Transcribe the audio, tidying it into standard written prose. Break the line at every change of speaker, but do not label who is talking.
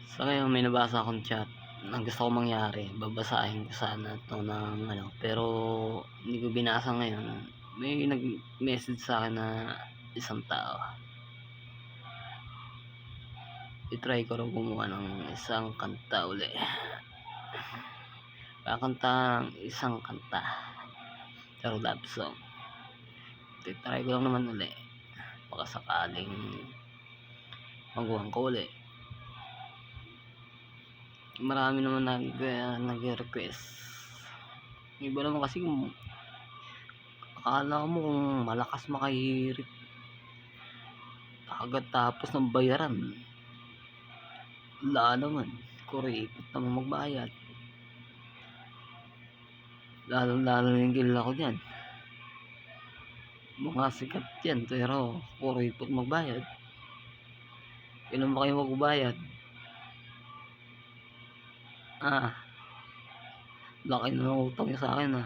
Sa ngayon may nabasa akong chat na gusto kong mangyari, babasahin ko sana 'to ng ano, pero hindi ko binasa ngayon. May nag-message sa'kin na isang tao, i-try ko raw gumawa ng isang kanta uli, kakanta ng isang kanta, pero love song. I-try ko lang naman uli, baka sakaling magawan ko uli. Marami naman nagre-request. Yung iba naman kasi kung akala mo kung malakas makahirit pagkatapos ng bayaran, wala naman, kuripot naman magbayad. Lalong-lalo yung kilala ko diyan, mga sikat yan pero kuripot magbayad. Kailan ba kayo magbabayad? Laki na ng utang niyo sa'kin